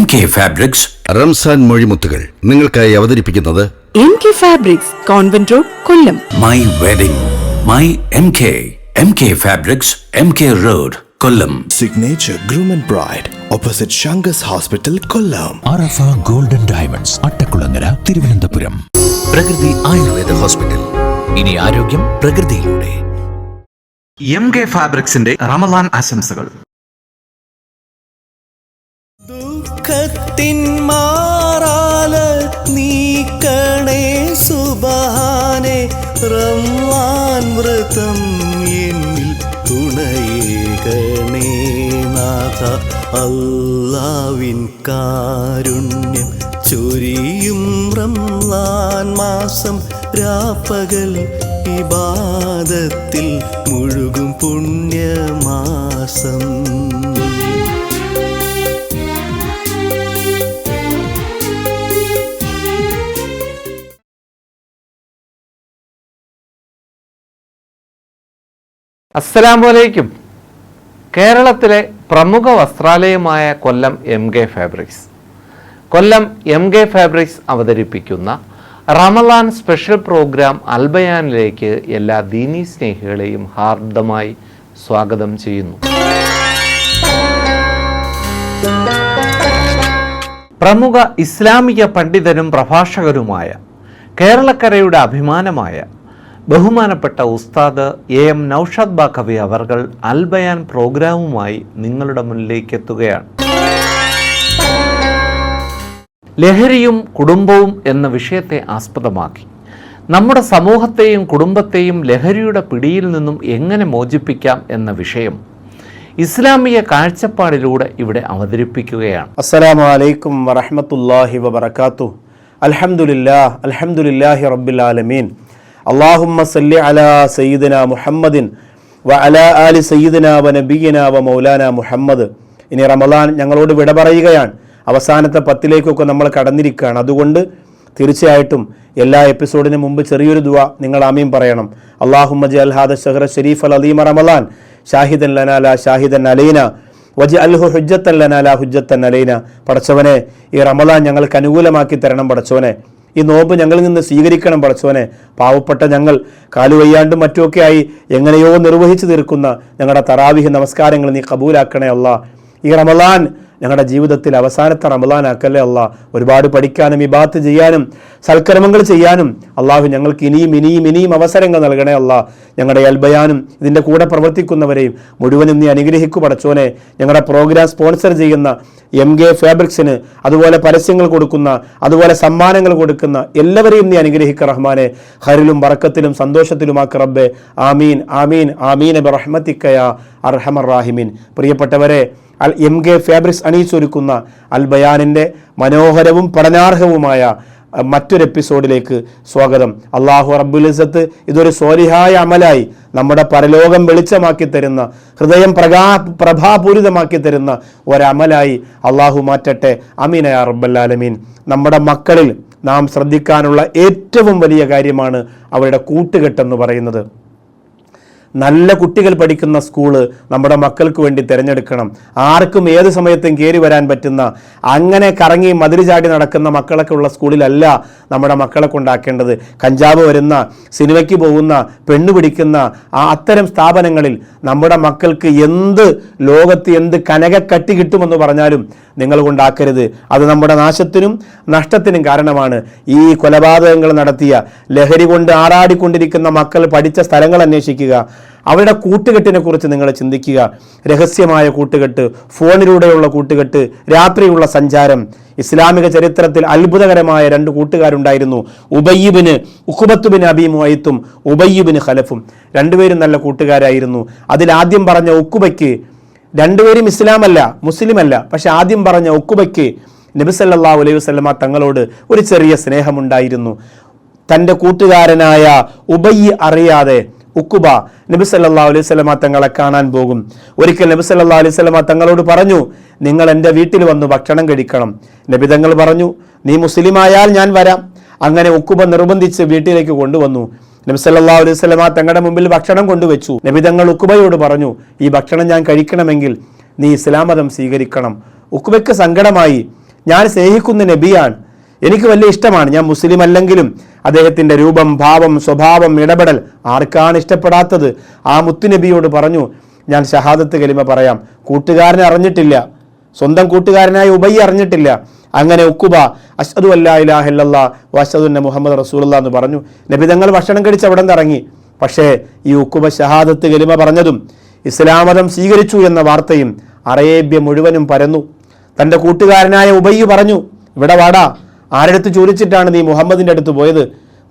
MK Fabrics Ramzan മൊഴിമുത്തുകൾ നിങ്ങൾക്കായി അവതരിപ്പിക്കുന്നത് MK Fabrics, Convent Road, Kollam. My Wedding, My MK Fabrics, MK Road, Kollam. Signature Groom and Bride, opposite Shangas Hospital, Kollam. Arafah golden diamonds Attakulangara Thiruvananthapuram. പ്രകൃതി Ayurveda hospital. ഇനി ആരോഗ്യം പ്രകൃതിയിലൂടെ. MK ഫാബ്രിക്സിന്റെ Ramadan ആശംസകൾ. ദുഃഖത്തിൻ മാറാല നീക്കണേ സുബ്ഹാനേ, റമളാൻ വ്രതം എന്നിൽ തുണയേകണേ നാഥ. അല്ലാഹുവിൻ കാരുണ്യം ചൊരിയും റമളാൻ മാസം, രാപ്പകൽ ഇബാദത്തിൽ മുഴുകും പുണ്യമാസം. അസ്സലാമലൈക്കും. കേരളത്തിലെ പ്രമുഖ വസ്ത്രാലയമായ കൊല്ലം MK ഫാബ്രിക്സ്. കൊല്ലം MK ഫാബ്രിക്സ് അവതരിപ്പിക്കുന്ന റമളാൻ സ്പെഷ്യൽ പ്രോഗ്രാം അൽബയാനിലേക്ക് എല്ലാ ദീനീ സ്നേഹികളെയും ഹാർദമായി സ്വാഗതം ചെയ്യുന്നു. പ്രമുഖ ഇസ്ലാമിക പണ്ഡിതനും പ്രഭാഷകരുമായ കേരളക്കരയുടെ അഭിമാനമായ ബഹുമാനപ്പെട്ട ഉസ്താദ് AM നൗഷാദ് ബാഖവി അവർകൾ അൽബയാൻ പ്രോഗ്രാമുമായി നിങ്ങളുടെ മുന്നിലേക്ക് എത്തുകയാണ്. ലഹരിയും കുടുംബവും എന്ന വിഷയത്തെ ആസ്പദമാക്കി നമ്മുടെ സമൂഹത്തെയും കുടുംബത്തെയും ലഹരിയുടെ പിടിയിൽ നിന്നും എങ്ങനെ മോചിപ്പിക്കാം എന്ന വിഷയം ഇസ്ലാമിക കാഴ്ചപ്പാടിലൂടെ ഇവിടെ അവതരിപ്പിക്കുകയാണ്. അസ്സലാമു അലൈക്കും വറഹ്മത്തുള്ളാഹി വബറകാതുഹു. അൽഹംദുലില്ലാഹി റബ്ബിൽ ആലമീൻ. അല്ലാഹുമ്മ സല്ലി അലാ സയ്യിദിന മുഹമ്മദിൻ വ അലാ ആലി സയ്യിദിന വ നബിയിന വ മൗലാന മുഹമ്മദ്. ഇനി റമളാൻ ഞങ്ങളോട് വിട പറയുകയാണ്. അവസാനത്തെ 10ലേക്കൊക്കെ നമ്മൾ കടന്നിരിക്കുകയാണ്. അതുകൊണ്ട് തീർച്ചയായിട്ടും എല്ലാ എപ്പിസോഡിന് മുമ്പ് ചെറിയൊരു ദുആ നിങ്ങൾ ആമീൻ പറയണം. അല്ലാഹുമ്മ ജഅൽ ഹാദ ശഹ്റ ശരീഫ അലീമ റമളാൻ ഷാഹിദൻ ലനാ ലാ ഷാഹിദൻ അലൈന വജഅൽഹു ഹുജ്ജത്തൻ ലനാ ലാ ഹുജ്ജത്തൻ അലൈന. പടച്ചവനെ, ഈ റമളാൻ ഞങ്ങൾക്ക് അനുകൂലമാക്കി തരണം പടച്ചവനെ. ഈ നോമ്പ് ഞങ്ങളിൽ നിന്ന് സ്വീകരിക്കണം പടച്ചവനെ. പാവപ്പെട്ട ഞങ്ങൾ കാലുവയ്യാണ്ടും മറ്റുമൊക്കെയായി എങ്ങനെയോ നിർവഹിച്ചു തീർക്കുന്ന ഞങ്ങളുടെ തറാവിഹ് നമസ്കാരങ്ങൾ നീ കബൂലാക്കണേ അല്ലാ. ഈ റമളാൻ ഞങ്ങളുടെ ജീവിതത്തിൽ അവസാനത്തെ റമളാൻ ആക്കല്ലേ അല്ലാ. ഒരുപാട് പഠിക്കാനും ഇബാദത്ത് ചെയ്യാനും സൽക്കർമ്മങ്ങൾ ചെയ്യാനും അള്ളാഹു ഞങ്ങൾക്ക് ഇനിയും അവസരങ്ങൾ നൽകണേ അല്ലാ. ഞങ്ങളുടെ അൽബയാനും ഇതിൻ്റെ കൂടെ പ്രവർത്തിക്കുന്നവരെയും മുഴുവനും നീ അനുഗ്രഹിക്കു പടച്ചോനെ. ഞങ്ങളുടെ പ്രോഗ്രാം സ്പോൺസർ ചെയ്യുന്ന MK ഫാബ്രിക്സിന്, അതുപോലെ പരസ്യങ്ങൾ കൊടുക്കുന്ന, അതുപോലെ സമ്മാനങ്ങൾ കൊടുക്കുന്ന എല്ലാവരെയും നീ അനുഗ്രഹിക്ക റഹ്മാനെ. ഖൈറിലും ബറക്കത്തിലും സന്തോഷത്തിലുമാക്ക റബ്ബേ. ആമീൻ ആമീൻ ആമീൻ ബിറഹ്മതിക യാ അർഹമർ റാഹിമീൻ. പ്രിയപ്പെട്ടവരെ, MK ഫാബ്രിക്സ് അണിയിച്ചൊരുക്കുന്ന അൽബയാനിൻ്റെ മനോഹരവും പഠനാർഹവുമായ മറ്റൊരു എപ്പിസോഡിലേക്ക് സ്വാഗതം. അല്ലാഹു റബ്ബുൽ ഇസ്സത്ത് ഇതൊരു സ്വാലിഹായ അമലായി നമ്മുടെ പരലോകം വെളിച്ചമാക്കി തരുന്ന, ഹൃദയം പ്രഭാപൂരിതമാക്കി തരുന്ന ഒരമലായി അല്ലാഹു മാറ്റട്ടെ. അമീന യാ റബ്ബൽ ആലമീൻ. നമ്മുടെ മക്കളിൽ നാം ശ്രദ്ധിക്കാനുള്ള ഏറ്റവും വലിയ കാര്യമാണ് അവരുടെ കൂട്ടുകെട്ടെന്ന് പറയുന്നത്. നല്ല കുട്ടികൾ പഠിക്കുന്ന സ്കൂള് നമ്മുടെ മക്കൾക്ക് വേണ്ടി തിരഞ്ഞെടുക്കണം. ആർക്കും ഏത് സമയത്തും കയറി വരാൻ പറ്റുന്ന, അങ്ങനെ കറങ്ങി മതിൽ ചാടി നടക്കുന്ന മക്കളൊക്കെ ഉള്ള സ്കൂളിലല്ല നമ്മുടെ മക്കളെ കൊണ്ടാക്കേണ്ടത്. കഞ്ചാവ് വരുന്ന, സിനിമയ്ക്ക് പോകുന്ന, പെണ്ണു പിടിക്കുന്ന അത്തരം സ്ഥാപനങ്ങളിൽ നമ്മുടെ മക്കൾക്ക് ലോകത്ത് എന്ത് കനകക്കട്ടി കിട്ടുമെന്ന് പറഞ്ഞാലും നിങ്ങൾ കൊണ്ടാക്കരുത്. അത് നമ്മുടെ നാശത്തിനും നഷ്ടത്തിനും കാരണമാണ്. ഈ കൊലപാതകങ്ങൾ നടത്തിയ, ലഹരി കൊണ്ട് ആറാടിക്കൊണ്ടിരിക്കുന്ന മക്കൾ പഠിച്ച സ്ഥലങ്ങൾ അന്വേഷിക്കുക. അവരുടെ കൂട്ടുകെട്ടിനെ കുറിച്ച് നിങ്ങൾ ചിന്തിക്കുക. രഹസ്യമായ കൂട്ടുകെട്ട്, ഫോണിലൂടെയുള്ള കൂട്ടുകെട്ട്, രാത്രിയുള്ള സഞ്ചാരം. ഇസ്ലാമിക ചരിത്രത്തിൽ അത്ഭുതകരമായ 2 കൂട്ടുകാരുണ്ടായിരുന്നു. ഉഖബത്ത് ബിൻ അബീ മുഅയ്ത്തും ഉബയ്യ് ബിൻ ഖലഫും. രണ്ടുപേരും നല്ല കൂട്ടുകാരായിരുന്നു. അതിൽ ആദ്യം പറഞ്ഞ ഉഖബയ്ക്ക്, രണ്ടുപേരും ഇസ്ലാമല്ല, മുസ്ലിമല്ല, പക്ഷെ ആദ്യം പറഞ്ഞ ഉഖബയ്ക്ക് നബി സല്ലല്ലാഹു അലൈഹി വസല്ലമ തങ്ങളോട് ഒരു ചെറിയ സ്നേഹമുണ്ടായിരുന്നു. തൻ്റെ കൂട്ടുകാരനായ ഉബയ്യ് അറിയാതെ ഉഖബ നബി സല്ലല്ലാഹു അലൈഹി വസല്ലമ തങ്ങളെ കാണാൻ പോകും. ഒരിക്കൽ നബി സല്ലല്ലാഹു അലൈഹി വസല്ലമ തങ്ങളോട് പറഞ്ഞു, നിങ്ങൾ എൻ്റെ വീട്ടിൽ വന്ന് ഭക്ഷണം കഴിക്കണം. നബി തങ്ങൾ പറഞ്ഞു, നീ മുസ്ലിമായാൽ ഞാൻ വരാം. അങ്ങനെ ഉഖബ നിർബന്ധിച്ച് വീട്ടിലേക്ക് കൊണ്ടുവന്നു. നബി സല്ലല്ലാഹു അലൈഹി വസല്ലമ തങ്ങളുടെ മുമ്പിൽ ഭക്ഷണം കൊണ്ടുവച്ചു. നബി തങ്ങൾ ഉഖബയോട് പറഞ്ഞു, ഈ ഭക്ഷണം ഞാൻ കഴിക്കണമെങ്കിൽ നീ ഇസ്ലാം മതം സ്വീകരിക്കണം. ഉഖബയ്ക്ക് സങ്കടമായി. ഞാൻ സ്നേഹിക്കുന്ന നബിയാണ്, എനിക്ക് വലിയ ഇഷ്ടമാണ്. ഞാൻ മുസ്ലിം അല്ലെങ്കിലും അദ്ദേഹത്തിൻ്റെ രൂപം, ഭാവം, സ്വഭാവം, ഇടപെടൽ ആർക്കാണ് ഇഷ്ടപ്പെടാത്തത്? ആ മുത്തുനബിയോട് പറഞ്ഞു, ഞാൻ ഷഹാദത്ത് കലിമ പറയാം. കൂട്ടുകാരനെ അറിഞ്ഞിട്ടില്ല, സ്വന്തം കൂട്ടുകാരനായ ഉബയ്യ അറിഞ്ഞിട്ടില്ല. അങ്ങനെ ഉക്കുബ അശ്ഹദു അല്ലാ ഇലാഹ ഇല്ലല്ലാഹ് വ അശ്ഹദു അന്ന മുഹമ്മദ് റസൂലുള്ളാഹ് എന്ന് പറഞ്ഞു. നബി തങ്ങൾ ഭക്ഷണം കഴിച്ച് അവിടെ നിന്ന് ഇറങ്ങി. പക്ഷേ ഈ ഉക്കുബ ഷഹാദത്ത് കലിമ പറഞ്ഞതും ഇസ്ലാം മതം സ്വീകരിച്ചു എന്ന വാർത്തയും അറേബ്യ മുഴുവനും പരന്നു. തൻ്റെ കൂട്ടുകാരനായ ഉബയ്യ പറഞ്ഞു, ഇവിടെ വാടാ, ആരടുത്ത് ചോദിച്ചിട്ടാണ് നീ മുഹമ്മദിൻ്റെ അടുത്ത് പോയത്?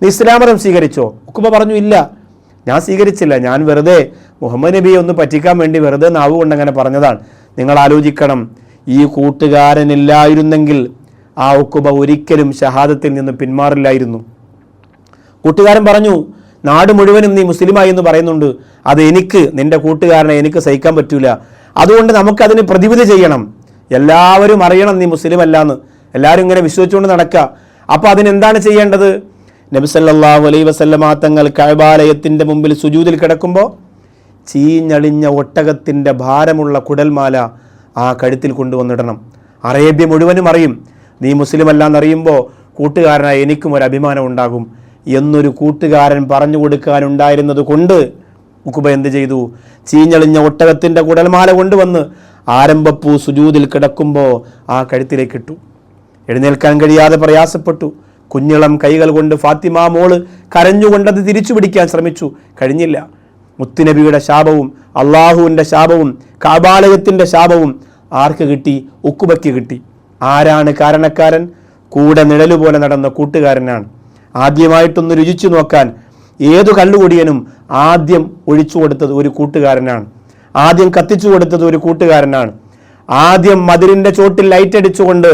നീ ഇസ്ലാം മതം സ്വീകരിച്ചോ? ഉക്കുബ പറഞ്ഞു, ഇല്ല, ഞാൻ സ്വീകരിച്ചില്ല. ഞാൻ വെറുതെ മുഹമ്മദ് നബിയെ ഒന്ന് പറ്റിക്കാൻ വേണ്ടി വെറുതെ നാവ് കൊണ്ട് അങ്ങനെ പറഞ്ഞതാണ്. നിങ്ങൾ ആലോചിക്കണം, ഈ കൂട്ടുകാരനില്ലായിരുന്നെങ്കിൽ ആ ഉക്കുബ ഒരിക്കലും ഷഹാദത്തിൽ നിന്ന് പിന്മാറില്ലായിരുന്നു. കൂട്ടുകാരൻ പറഞ്ഞു, നാട് മുഴുവനും നീ മുസ്ലിമായി എന്ന് പറയുന്നുണ്ട്, അത് എനിക്ക്, നിന്റെ കൂട്ടുകാരനെ എനിക്ക് സഹിക്കാൻ പറ്റൂല. അതുകൊണ്ട് നമുക്കതിന് പ്രതിവിധി ചെയ്യണം, എല്ലാവരും അറിയണം നീ മുസ്ലിം അല്ലാന്ന്, എല്ലാവരും ഇങ്ങനെ വിശ്വസിച്ചുകൊണ്ട് നടക്കുക. അപ്പോൾ അതിനെന്താണ് ചെയ്യേണ്ടത്? നബി സല്ലല്ലാഹു അലൈഹി വസല്ലമ തങ്ങൾ കഅബാലയത്തിൻ്റെ മുമ്പിൽ സുജൂദിൽ കിടക്കുമ്പോൾ ചീഞ്ഞളിഞ്ഞ ഒട്ടകത്തിൻ്റെ ഭാരമുള്ള കുടൽമാല ആ കഴുത്തിൽ കൊണ്ടുവന്നിടണം. അറേബ്യ മുഴുവനും അറിയും നീ മുസ്ലിം അല്ലാന്നറിയുമ്പോൾ കൂട്ടുകാരനായ എനിക്കും ഒരു അഭിമാനം ഉണ്ടാകും എന്നൊരു കൂട്ടുകാരൻ പറഞ്ഞു കൊടുക്കാനുണ്ടായിരുന്നത് കൊണ്ട് ഉക്കുബ എന്ത് ചെയ്തു? ചീഞ്ഞളിഞ്ഞ ഒട്ടകത്തിൻ്റെ കുടൽമാല കൊണ്ടുവന്ന് ആരംഭപ്പൂ സുജൂദിൽ കിടക്കുമ്പോൾ ആ കഴുത്തിലേക്ക് ഇട്ടു. എഴുന്നേൽക്കാൻ കഴിയാതെ പ്രയാസപ്പെട്ടു. കുഞ്ഞിളം കൈകൾ കൊണ്ട് ഫാത്തിമ മോള് കരഞ്ഞുകൊണ്ടത് തിരിച്ചു പിടിക്കാൻ ശ്രമിച്ചു, കഴിഞ്ഞില്ല. മുത്തുനബിയുടെ ശാപവും അള്ളാഹുവിൻ്റെ ശാപവും കഅബാലയത്തിൻ്റെ ശാപവും ആർക്ക് കിട്ടി? ഉക്കുബയ്ക്ക് കിട്ടി. ആരാണ് കാരണക്കാരൻ? കൂടെ നിഴലുപോലെ നടന്ന കൂട്ടുകാരനാണ്. ആദ്യമായിട്ടൊന്ന് രുചിച്ചു നോക്കാൻ ഏതു കള്ളുകുടിയനും ആദ്യം ഒഴിച്ചു കൊടുത്തത് ഒരു കൂട്ടുകാരനാണ്, ആദ്യം കത്തിച്ചു കൊടുത്തത് ഒരു കൂട്ടുകാരനാണ്. ആദ്യം മതിലിൻ്റെ ചോട്ടിൽ ലൈറ്റ് അടിച്ചുകൊണ്ട്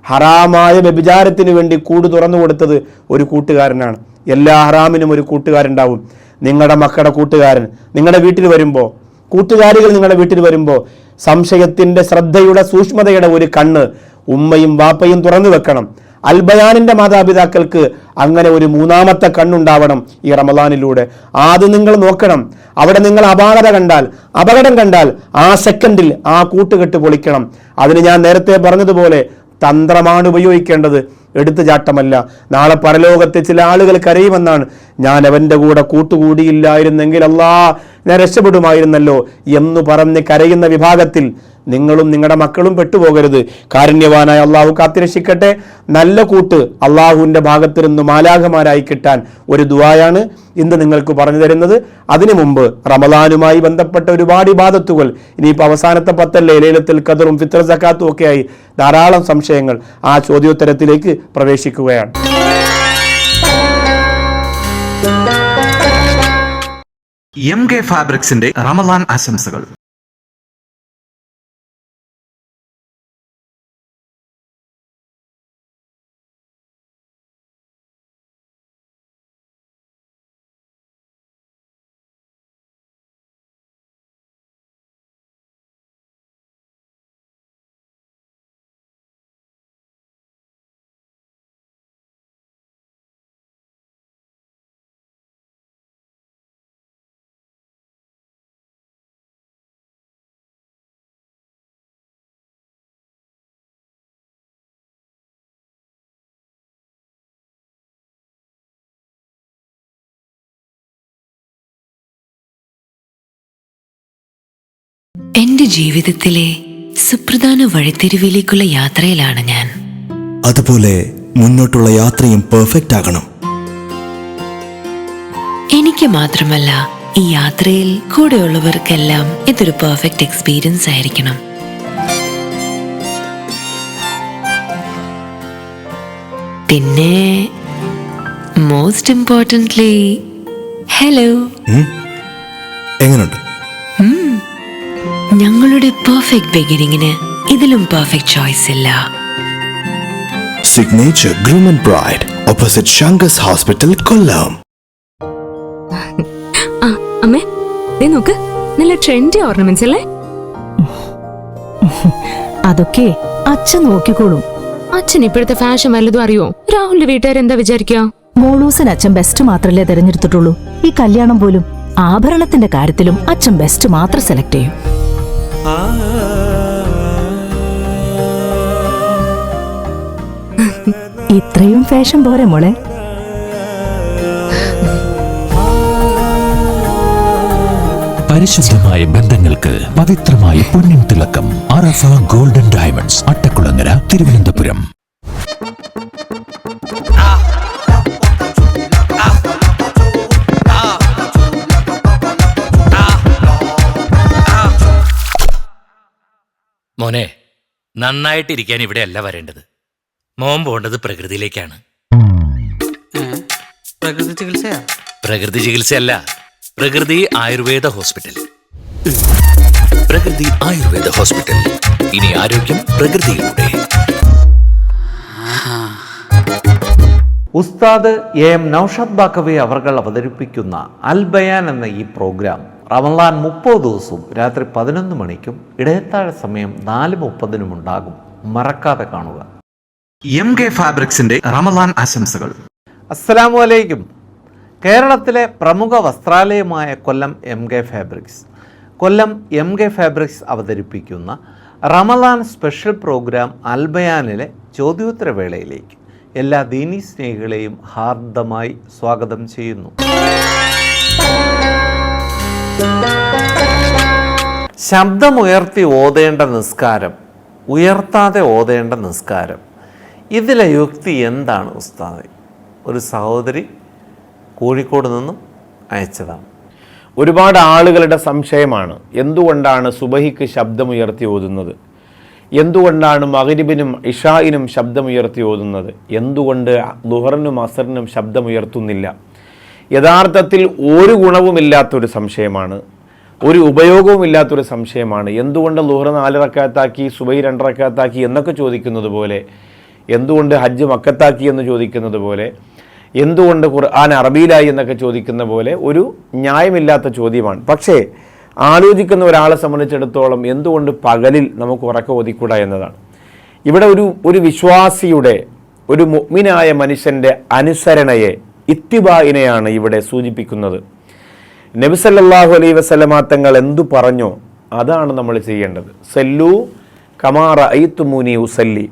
ഹറാമായ വ്യഭിചാരത്തിന് വേണ്ടി കൂട് തുറന്നു കൊടുത്തത് ഒരു കൂട്ടുകാരനാണ്. എല്ലാ ഹറാമിനും ഒരു കൂട്ടുകാരുണ്ടാവും. നിങ്ങളുടെ മക്കളുടെ കൂട്ടുകാരൻ നിങ്ങളുടെ വീട്ടിൽ വരുമ്പോൾ, കൂട്ടുകാരികൾ നിങ്ങളുടെ വീട്ടിൽ വരുമ്പോൾ സംശയത്തിൻ്റെ, ശ്രദ്ധയുടെ, സൂക്ഷ്മതയുടെ ഒരു കണ്ണ് ഉമ്മയും വാപ്പയും തുറന്നു വെക്കണം. അൽബയാനിൻ്റെ മാതാപിതാക്കൾക്ക് അങ്ങനെ ഒരു മൂന്നാമത്തെ കണ്ണുണ്ടാവണം ഈ റമദാനിലൂടെ. ആദ്യം നിങ്ങൾ നോക്കണം. അവിടെ നിങ്ങൾ അപകടം കണ്ടാൽ ആ സെക്കൻഡിൽ ആ കൂട്ടുകെട്ട് പൊളിക്കണം. അതിന് ഞാൻ നേരത്തെ പറഞ്ഞതുപോലെ തന്ത്രമാണ് ഉപയോഗിക്കേണ്ടത്, എടുത്തുചാട്ടമല്ല. നാളെ പരലോകത്തെ ചില ആളുകൾ കരയുമെന്നാണ്, ഞാൻ അവൻ്റെ കൂടെ കൂട്ടുകൂടിയില്ലായിരുന്നെങ്കിൽ അല്ലാ ഞാൻ രക്ഷപ്പെടുമായിരുന്നല്ലോ എന്ന് പറഞ്ഞ് കരയുന്ന വിഭാഗത്തിൽ നിങ്ങളും നിങ്ങളുടെ മക്കളും പെട്ടുപോകരുത്. കാരുണ്യവാനായ അള്ളാഹു കാത്തിരക്ഷിക്കട്ടെ. നല്ല കൂട്ട് അള്ളാഹുവിൻ്റെ ഭാഗത്ത് നിന്ന് മാലാഖമാരായി കിട്ടാൻ ഒരു ദുആയാണ് ഇന്ന് നിങ്ങൾക്ക് പറഞ്ഞു തരുന്നത്. അതിനു മുമ്പ് റമദാനുമായി ബന്ധപ്പെട്ട ഒരുപാട് ഇബാദത്തുകൾ, ഇനിയിപ്പോൾ അവസാനത്തെ 10 ലൈലത്തുൽ ഖദറും ഫിത്ർ സക്കാത്തും ഒക്കെയായി ധാരാളം സംശയങ്ങൾ. ആ ചോദ്യോത്തരത്തിലേക്ക് പ്രവേശിക്കുകയാണ്. MK ഫാബ്രിക്സിന്റെ റമദാൻ ആശംസകൾ. എന്റെ ജീവിതത്തിലെ സുപ്രധാന വഴിത്തിരിവിലേക്കുള്ള യാത്രയിലാണ് ഞാൻ. അതുപോലെ മുന്നോട്ടുള്ള യാത്രയും പെർഫെക്റ്റ് ആകണം. എനിക്ക് മാത്രമല്ല, ഈ യാത്രയിൽ കൂടെയുള്ളവർക്കെല്ലാം ഇതൊരു പെർഫെക്റ്റ് എക്സ്പീരിയൻസ് ആയിരിക്കണം. പിന്നെ മോസ്റ്റ് ഇമ്പോർട്ടന്റ്ലി ഹലോ. എങ്ങനെയുണ്ട്? ഞങ്ങളുടെ പെർഫെക്റ്റ് ബിഗിനിങ്ങിന് ഇതിലും പെർഫെക്റ്റ് ചോയ്സ് ഇല്ല. Signature groom and bride, opposite Shankar's hospital, Kollam. അമ്മേ, നോക്ക്, നല്ല ട്രെൻഡി ഓർണമെന്റ്സ് അല്ലേ? അതൊക്കെ അച്ഛൻ നോക്കിക്കോളും. അച്ഛൻ ഇപ്പോഴത്തെ ഫാഷൻ വല്ലതും അറിയോ? രാഹുലിന്റെ വീട്ടുകാരെന്താ വിചാരിക്കുക? മോളൂസിന് അച്ഛൻ ബെസ്റ്റ് മാത്രല്ലേ തെരഞ്ഞെടുത്തിട്ടുള്ളൂ. ഈ കല്യാണം പോലും ആഭരണത്തിന്റെ കാര്യത്തിലും അച്ഛൻ ബെസ്റ്റ് മാത്രം സെലക്ട് ചെയ്യും. ഇത്രയും ഫാഷൻ പോരെ മോളെ? പരിശുദ്ധമായ ബന്ധങ്ങൾക്ക് പവിത്രമായ പൊന്നിൻ തിളക്കം. അറഫ ഗോൾഡൻ ഡയമണ്ട്സ്, അട്ടക്കുളങ്ങര, തിരുവനന്തപുരം. മോനെ, നന്നായിട്ടിരിക്കാൻ ഇവിടെയല്ല വരേണ്ടത്. മോൻ പോണ്ടത് പ്രകൃതിയിലേക്കാണ്. പ്രകൃതി ചികിത്സയാ? പ്രകൃതി ചികിത്സയല്ല, പ്രകൃതി ആയുർവേദ ഹോസ്പിറ്റൽ. പ്രകൃതി ആയുർവേദ ഹോസ്പിറ്റൽ. ഇനി ആരോഗ്യം പ്രകൃതിയിലൂടെ. ഉസ്താദ് എം നൌഷാദ് ബാക്കവി അവർകൾ അവതരിപ്പിക്കുന്ന അൽ ബയാൻ എന്ന ഈ പ്രോഗ്രാം റമളാൻ 30 ദിവസവും രാത്രി 11 മണിക്കും ഇടയത്താഴ സമയം 4:30 ഉണ്ടാകും. മറക്കാതെ കാണുക. MK ഫാബ്രിക്സിന്റെ റമളാൻ ആശംസകൾ. അസ്സലാമു അലൈക്കും. കേരളത്തിലെ പ്രമുഖ വസ്ത്രാലയമായ കൊല്ലം MK ഫാബ്രിക്സ്. കൊല്ലം MK ഫാബ്രിക്സ് അവതരിപ്പിക്കുന്ന റമളാൻ സ്പെഷ്യൽ പ്രോഗ്രാം അൽ ബയാനിലെ ചോദ്യോത്തരവേളയിലേക്ക് എല്ലാ ദീനീ സ്നേഹികളെയും ഹാർദമായി സ്വാഗതം ചെയ്യുന്നു. ശബ്ദമുയർത്തി ഓതേണ്ട നിസ്കാരം, ഉയർത്താതെ ഓതേണ്ട നിസ്കാരം, ഇതിലെ യുക്തി എന്താണ് ഉസ്താദേ? ഒരു സഹോദരി കോഴിക്കോട് നിന്നും അയച്ചതാണ്. ഒരുപാട് ആളുകളുടെ സംശയമാണ്, എന്തുകൊണ്ടാണ് സുബഹിക്ക് ശബ്ദമുയർത്തി ഓതുന്നത്, എന്തുകൊണ്ടാണ് മഗ്രിബിനും ഇഷായിനും ശബ്ദമുയർത്തി ഓതുന്നത്, എന്തുകൊണ്ട് ളുഹറിനും അസറിനും ശബ്ദമുയർത്തുന്നില്ല? യഥാർത്ഥത്തിൽ ഒരു ഗുണവുമില്ലാത്തൊരു സംശയമാണ്, ഒരു ഉപയോഗവുമില്ലാത്തൊരു സംശയമാണ്. എന്തുകൊണ്ട് ളുഹർ 4 റക്അത്താക്കി സുബഹി 2 റക്അത്താക്കി എന്നൊക്കെ ചോദിക്കുന്നത് പോലെ, എന്തുകൊണ്ട് ഹജ്ജ് മക്കത്താക്കി എന്ന് ചോദിക്കുന്നത് പോലെ, എന്തുകൊണ്ട് ഖുർആൻ അറബിയിലായി എന്നൊക്കെ ചോദിക്കുന്ന പോലെ ഒരു ന്യായമില്ലാത്ത ചോദ്യമാണ്. പക്ഷേ ആലോചിക്കുന്ന ഒരാളെ സംബന്ധിച്ചിടത്തോളം എന്തുകൊണ്ട് പകലിൽ നമുക്ക് ഉറക്കം ഒതുക്കൂടാ എന്നതാണ്. ഇവിടെ ഒരു വിശ്വാസിയുടെ, ഒരു മുഅ്മിനായ മനുഷ്യൻ്റെ അനുസരണയെ, ഇത്തിബായിനെയാണ് ഇവിടെ സൂചിപ്പിക്കുന്നത്. നബി സല്ലല്ലാഹു അലൈഹി വസല്ലമ തങ്ങൾ എന്തു പറഞ്ഞോ അതാണ് നമ്മൾ ചെയ്യേണ്ടത്. സല്ലു കമാ റഅയ്തുമൂനി ഉസല്ലി,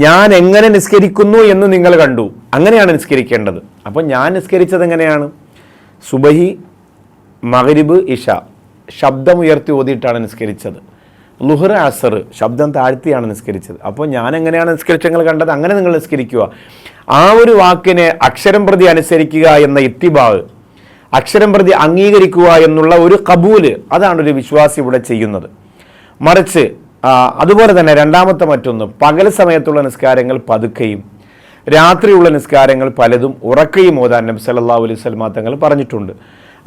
ഞാൻ എങ്ങനെ നിസ്കരിക്കുന്നു എന്ന് നിങ്ങൾ കണ്ടു, അങ്ങനെയാണ് നിസ്കരിക്കേണ്ടത്. അപ്പോൾ ഞാൻ നിസ്കരിച്ചത് എങ്ങനെയാണ്? സുബഹി, മഗ്രിബ്, ഇഷ ശബ്ദമുയർത്തി ഓതിയിട്ടാണ് നിസ്കരിച്ചത്. ളുഹർ, അസർ ശബ്ദം താഴ്ത്തിയാണ് നിസ്കരിച്ചത്. അപ്പോൾ ഞാൻ എങ്ങനെയാണ് നിസ്കരിച്ചത് നിങ്ങൾ കണ്ടത്, അങ്ങനെ നിങ്ങൾ നിസ്കരിക്കുക. ആ ഒരു വാക്കിനെ അക്ഷരം പ്രതി അനുസരിക്കുക എന്ന ഇത്തിബാവ്, അക്ഷരം പ്രതി അംഗീകരിക്കുക എന്നുള്ള ഒരു കബൂല്, അതാണ് ഒരു വിശ്വാസി ഇവിടെ ചെയ്യുന്നത്. മറിച്ച് അതുപോലെ തന്നെ രണ്ടാമത്തെ മറ്റൊന്ന്, പകൽ സമയത്തുള്ള നിസ്കാരങ്ങൾ പതുക്കെയും രാത്രിയുള്ള നിസ്കാരങ്ങൾ പലതും ഉറക്കയും ഓതാൻ നബി സല്ലല്ലാഹു അലൈഹി വസല്ലം തങ്ങൾ പറഞ്ഞിട്ടുണ്ട്.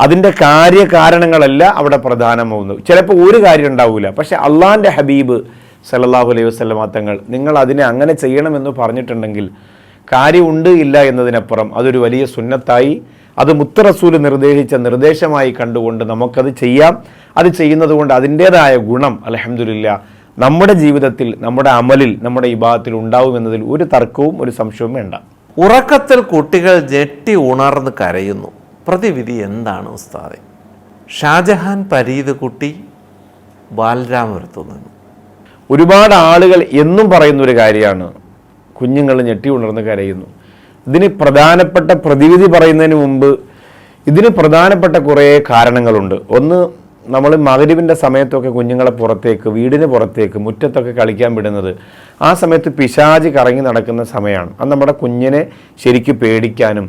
അതിൻ്റെ കാര്യകാരണങ്ങളല്ല അവിടെ പ്രധാനമാവുന്നത്. ചിലപ്പോൾ ഒരു കാര്യം ഉണ്ടാവില്ല, പക്ഷെ അള്ളാഹിൻ്റെ ഹബീബ് സല്ലല്ലാഹു അലൈഹി വസല്ലം തങ്ങൾ നിങ്ങൾ അതിനെ അങ്ങനെ ചെയ്യണമെന്ന് പറഞ്ഞിട്ടുണ്ടെങ്കിൽ കാര്യമുണ്ട് ഇല്ല എന്നതിനപ്പുറം അതൊരു വലിയ സുന്നത്തായി, അത് മുത്ത് റസൂൽ നിർദ്ദേശിച്ച നിർദ്ദേശമായി കണ്ടുകൊണ്ട് നമുക്കത് ചെയ്യാം. അത് ചെയ്യുന്നത് കൊണ്ട് അതിൻ്റേതായ ഗുണം അൽഹംദുലില്ലാ നമ്മുടെ ജീവിതത്തിൽ, നമ്മുടെ അമലിൽ, നമ്മുടെ ഇബാദത്തിൽ ഉണ്ടാവുമെന്നതിൽ ഒരു തർക്കവും ഒരു സംശയവും വേണ്ട. ഉറക്കത്തിൽ കുട്ടികൾ ഞെട്ടി ഉണർന്ന് കരയുന്നു, പ്രതിവിധി എന്താണ് ഉസ്താദെ? ഷാജഹാൻ പരീത് കുട്ടി ബാലരാമപുരത്തു നിന്ന്. ഒരുപാട് ആളുകൾ എന്നും പറയുന്നൊരു കാര്യമാണ്, കുഞ്ഞുങ്ങൾ ഞെട്ടി ഉണർന്ന് കരയുന്നു. ഇതിന് പ്രധാനപ്പെട്ട പ്രതിവിധി പറയുന്നതിന് മുമ്പ് ഇതിന് പ്രധാനപ്പെട്ട കുറേ കാരണങ്ങളുണ്ട്. ഒന്ന്, നമ്മൾ മഗ്രിബിൻ്റെ സമയത്തൊക്കെ കുഞ്ഞുങ്ങളെ പുറത്തേക്ക്, വീടിന് പുറത്തേക്ക്, മുറ്റത്തൊക്കെ കളിക്കാൻ വിടുന്നത് ആ സമയത്ത് പിശാച് കറങ്ങി നടക്കുന്ന സമയമാണ്. അത് നമ്മുടെ കുഞ്ഞിനെ ശരിക്കും പേടിക്കാനും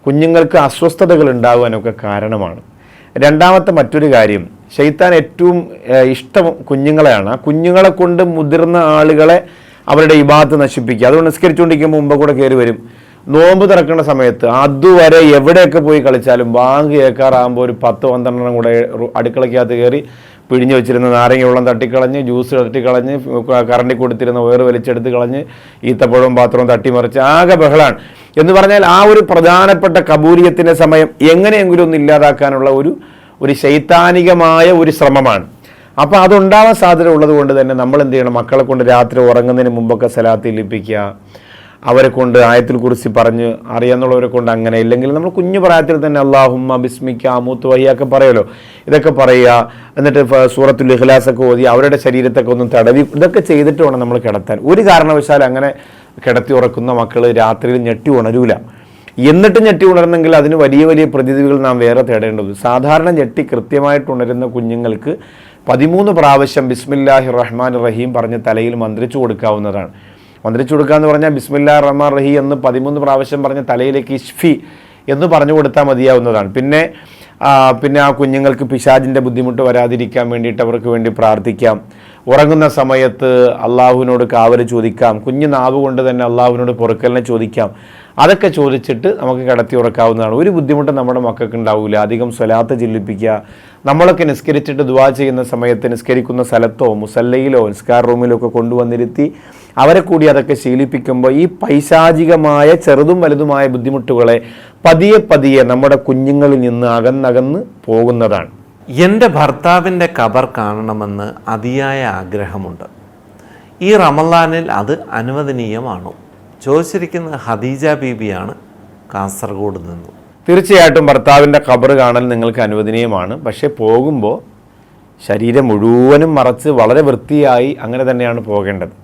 കുഞ്ഞുങ്ങൾക്ക് അസ്വസ്ഥതകൾ ഉണ്ടാകാനൊക്കെ കാരണമാണ്. രണ്ടാമത്തെ മറ്റൊരു കാര്യം, ശൈത്താൻ ഏറ്റവും ഇഷ്ടം കുഞ്ഞുങ്ങളെയാണ്. ആ കുഞ്ഞുങ്ങളെ കൊണ്ട് മുതിർന്ന ആളുകളെ അവരുടെ ഇബാദത്ത് നശിപ്പിക്കുക. അതുകൊണ്ട് നിസ്കരിച്ചുകൊണ്ടിരിക്കുമ്പോൾ മുമ്പ് കൂടെ കയറി വരും. നോമ്പ് തുറക്കുന്ന സമയത്ത് അതുവരെ എവിടെയൊക്കെ പോയി കളിച്ചാലും ബാങ്ക് കേൾക്കാറാകുമ്പോൾ ഒരു 10-12 കൂടെ അടുക്കളയ്ക്കകത്ത് കയറി പിഴിഞ്ഞ് വെച്ചിരുന്ന നാരങ്ങ വെള്ളം തട്ടിക്കളഞ്ഞ്, ജ്യൂസ് തട്ടിക്കളഞ്ഞ്, കറണ്ടി കൊടുത്തിരുന്ന വേറ് വലിച്ചെടുത്ത് കളഞ്ഞ്, ഈത്തപ്പഴവും പാത്രവും തട്ടിമറിച്ച് ആകെ ബഹളാണ്. എന്ന് പറഞ്ഞാൽ ആ ഒരു പ്രധാനപ്പെട്ട കബൂലിയത്തിൻ്റെ സമയം എങ്ങനെയെങ്കിലും ഒന്ന് ഇല്ലാതാക്കാനുള്ള ഒരു ശൈത്താനികമായ ഒരു ശ്രമമാണ്. അപ്പോൾ അതുണ്ടാവാൻ സാധ്യത ഉള്ളത് കൊണ്ട് തന്നെ നമ്മൾ എന്ത് ചെയ്യണം? മക്കളെ കൊണ്ട് രാത്രി ഉറങ്ങുന്നതിന് മുമ്പൊക്കെ സലാത്ത് ഇല്ലിപ്പിക്കുക, അവരെ കൊണ്ട് ആയത്തുൽ കുർസി പറഞ്ഞ് അറിയാന്നുള്ളവരെ കൊണ്ട് അങ്ങനെ, ഇല്ലെങ്കിൽ നമ്മൾ കുഞ്ഞു പ്രായത്തിൽ തന്നെ അല്ലാഹുമ്മ ബിസ്മിക അമൂതു വഹിയൊക്കെ പറയുമല്ലോ, ഇതൊക്കെ പറയുക. എന്നിട്ട് സൂറത്തുൽ ഇഖ്ലാസ് ഒക്കെ ഓതി അവരുടെ ശരീരത്തൊക്കെ ഒന്ന് തടവി, ഇതൊക്കെ ചെയ്തിട്ട് വേണം നമ്മൾ കിടത്താൻ. ഒരു കാരണവശാലും അങ്ങനെ കിടത്തി ഉറക്കുന്ന മക്കൾ രാത്രിയിൽ ഞെട്ടി ഉണരൂല. എന്നിട്ട് ഞെട്ടി ഉണർന്നെങ്കിൽ അതിന് വലിയ വലിയ പ്രതിവിധികൾ നാം വേറെ തേടേണ്ടത്. സാധാരണ ഞെട്ടി കൃത്യമായിട്ട് ഉണരുന്ന കുഞ്ഞുങ്ങൾക്ക് 13 പ്രാവശ്യം ബിസ്മില്ലാഹിർ റഹ്മാൻ റഹീം പറഞ്ഞ് തലയിൽ മന്ത്രിച്ചു കൊടുക്കാവുന്നതാണ്. മന്ത്രിച്ചു കൊടുക്കുക എന്ന് പറഞ്ഞാൽ ബിസ്മില്ലാഹിർ റഹ്മാൻ റഹീം എന്ന് 13 പ്രാവശ്യം പറഞ്ഞ് തലയിലേക്ക് ഇഷ്ഫി എന്ന് പറഞ്ഞു കൊടുത്താൽ മതിയാവുന്നതാണ്. പിന്നെ ആ കുഞ്ഞുങ്ങൾക്ക് പിശാചിൻ്റെ ബുദ്ധിമുട്ട് വരാതിരിക്കാൻ വേണ്ടിയിട്ട് അവർക്ക് വേണ്ടി പ്രാർത്ഥിക്കാം. ഉറങ്ങുന്ന സമയത്ത് അള്ളാഹുവിനോട് കാവൽ ചോദിക്കാം. കുഞ്ഞു നാവ് കൊണ്ട് തന്നെ അള്ളാഹുവിനോട് പൊറുക്കലിനെ ചോദിക്കാം. അതൊക്കെ ചോദിച്ചിട്ട് നമുക്ക് കിടത്തി ഉറക്കാവുന്നതാണ്. ഒരു ബുദ്ധിമുട്ട് നമ്മുടെ മക്കൾക്ക് ഉണ്ടാവില്ല. അധികം സ്വലാത്ത് ചൊല്ലിപ്പിക്കുക. നമ്മളൊക്കെ നിസ്കരിച്ചിട്ട് ദുആ ചെയ്യുന്ന സമയത്ത് നിസ്കരിക്കുന്ന സ്ഥലത്തോ മുസല്ലയിലോ നിസ്കാര റൂമിലോ ഒക്കെ കൊണ്ടുവന്നിരുത്തി അവരെ കൂടി അതൊക്കെ ശീലിപ്പിക്കുമ്പോൾ ഈ പൈശാചികമായ ചെറുതും വലുതുമായ ബുദ്ധിമുട്ടുകളെ പതിയെ പതിയെ നമ്മുടെ കുഞ്ഞുങ്ങളിൽ നിന്ന് അകന്നകന്ന് പോകുന്നതാണ്. എൻ്റെ ഭർത്താവിൻ്റെ ഖബർ കാണണമെന്ന് അതിയായ ആഗ്രഹമുണ്ട്. ഈ റമളാനിൽ അത് അനുവദനീയമാണോ? ചോദിച്ചിരിക്കുന്നത് ഹദീജ ബീബിയാണ്, കാസർഗോഡ് നിന്നും. തീർച്ചയായിട്ടും ഭർത്താവിൻ്റെ ഖബർ കാണൽ നിങ്ങൾക്ക് അനുവദനീയമാണ്. പക്ഷേ പോകുമ്പോൾ ശരീരം മുഴുവനും മറച്ച് വളരെ വൃത്തിയായി അങ്ങനെ തന്നെയാണ് പോകേണ്ടത്.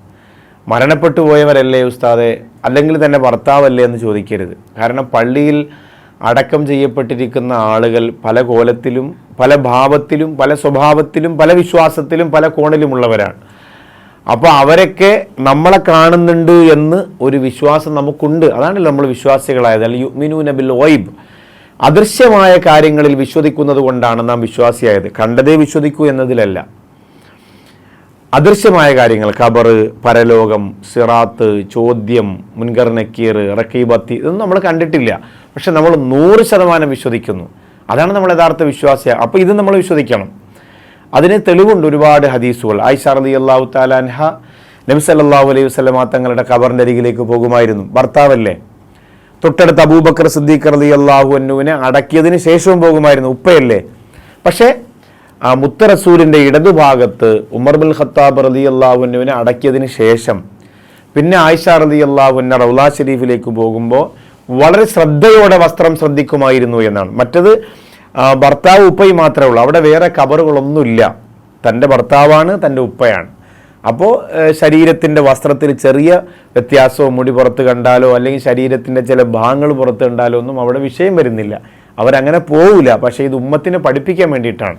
മരണപ്പെട്ടു പോയവരല്ലേ ഉസ്താദെ, അല്ലെങ്കിൽ തന്നെ ഭർത്താവല്ലേ എന്ന് ചോദിക്കരുത്. കാരണം പള്ളിയിൽ അടക്കം ചെയ്യപ്പെട്ടിരിക്കുന്ന ആളുകൾ പല കോലത്തിലും പല ഭാവത്തിലും പല സ്വഭാവത്തിലും പല വിശ്വാസത്തിലും പല കോണിലുമുള്ളവരാണ്. അപ്പോൾ അവരൊക്കെ നമ്മളെ കാണുന്നുണ്ട് എന്ന് ഒരു വിശ്വാസം നമുക്കുണ്ട്. അതാണല്ലോ നമ്മൾ വിശ്വാസികളായത്. അല്ല യുഅ്മിനൂന ബിൽ ഗൈബ്, അദൃശ്യമായ കാര്യങ്ങളിൽ വിശ്വസിക്കുന്നത് കൊണ്ടാണ് നാം വിശ്വാസിയായത്. കണ്ടതേ വിശ്വസിക്കൂ എന്നതിലല്ല. അദൃശ്യമായ കാര്യങ്ങൾ, ഖബർ, പരലോകം, സിറാത്ത്, ചോദ്യം, മുൻകർ നക്കീർ, റക്കീബത്തി, ഇതൊന്നും നമ്മൾ കണ്ടിട്ടില്ല. പക്ഷെ നമ്മൾ 100% വിശ്വസിക്കുന്നു. അതാണ് നമ്മൾ യഥാർത്ഥ വിശ്വാസിയ. അപ്പോൾ ഇത് നമ്മൾ വിശ്വസിക്കണം. അതിന് തെളിവുണ്ട് ഒരുപാട് ഹദീസുകൾ. ആയിഷ റളിയല്ലാഹു തആല അൻഹ നബി സല്ലല്ലാഹു അലൈഹി വസല്ലമ തങ്ങളുടെ ഖബറിൻ്റെ അരികിലേക്ക് പോകുമായിരുന്നു. ഭർത്താവല്ലേ. തൊട്ടടുത്ത് അബൂബക്കർ സിദ്ദീഖ് റളിയല്ലാഹു അൻഹുവിനെ അടക്കിയതിന് ശേഷവും പോകുമായിരുന്നു. ഉപ്പയല്ലേ. പക്ഷേ മുത്ത റസൂലിൻ്റെ ഇടതുഭാഗത്ത് ഉമർ ബിൻ ഖത്താബ് റളിയല്ലാഹു അൻഹുവിനെ അടക്കിയതിന് ശേഷം പിന്നെ ആയിഷ റളിയല്ലാഹു അൻഹ റൗള ഷരീഫിലേക്ക് പോകുമ്പോൾ വളരെ ശ്രദ്ധയോടെ വസ്ത്രം ശ്രദ്ധിക്കുമായിരുന്നു എന്നാണ്. മറ്റത് ഭർത്താവ് ഉപ്പയും മാത്രമേ ഉള്ളൂ. അവിടെ വേറെ ഖബറുകളൊന്നുമില്ല. തൻ്റെ ഭർത്താവാണ്, തൻ്റെ ഉപ്പയാണ്. അപ്പോൾ ശരീരത്തിൻ്റെ വസ്ത്രത്തിൽ ചെറിയ വ്യത്യാസമോ മുടി പുറത്ത് കണ്ടാലോ അല്ലെങ്കിൽ ശരീരത്തിൻ്റെ ചില ഭാഗങ്ങൾ പുറത്ത് കണ്ടാലോ ഒന്നും അവിടെ വിഷയം വരുന്നില്ല. അവരങ്ങനെ പോവില്ല. പക്ഷേ ഇത് ഉമ്മത്തിനെ പഠിപ്പിക്കാൻ വേണ്ടിയിട്ടാണ്.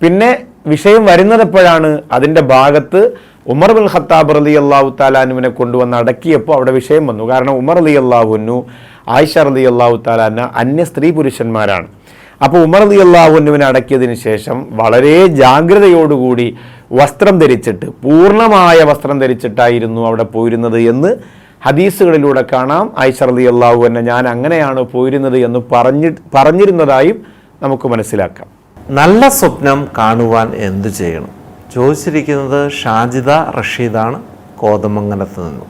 പിന്നെ വിഷയം വരുന്നത് എപ്പോഴാണ്? അതിൻ്റെ ഭാഗത്ത് ഉമർ ബിൻ ഖത്താബ് റളിയല്ലാഹു തആല അൻഹുവിനെ കൊണ്ടുവന്ന് അടക്കിയപ്പോൾ അവിടെ വിഷയം വന്നു. കാരണം ഉമർ റളിയല്ലാഹു അൻഹു, ആയിഷ റളിയല്ലാഹു തആല അൻഹ അന്യ സ്ത്രീ പുരുഷന്മാരാണ്. അപ്പോൾ ഉമർ റളിയല്ലാഹു അൻഹുവിനെ അടക്കിയതിന് ശേഷം വളരെ ജാഗ്രതയോടുകൂടി വസ്ത്രം ധരിച്ചിട്ട്, പൂർണ്ണമായ വസ്ത്രം ധരിച്ചിട്ടായിരുന്നു അവിടെ പോയിരുന്നത് എന്ന് ഹദീസുകളിലൂടെ കാണാം. ആയിഷ റളിയല്ലാഹു അൻഹ ഞാൻ അങ്ങനെയാണ് പോയിരുന്നത് എന്ന് പറഞ്ഞിരുന്നതായും നമുക്ക് മനസ്സിലാക്കാം. നല്ല സ്വപ്നം കാണുവാൻ എന്തു ചെയ്യണം? ചോദിച്ചിരിക്കുന്നത് ഷാജിദ റഷീദാണ്, കോതമംഗലത്ത് നിന്നും.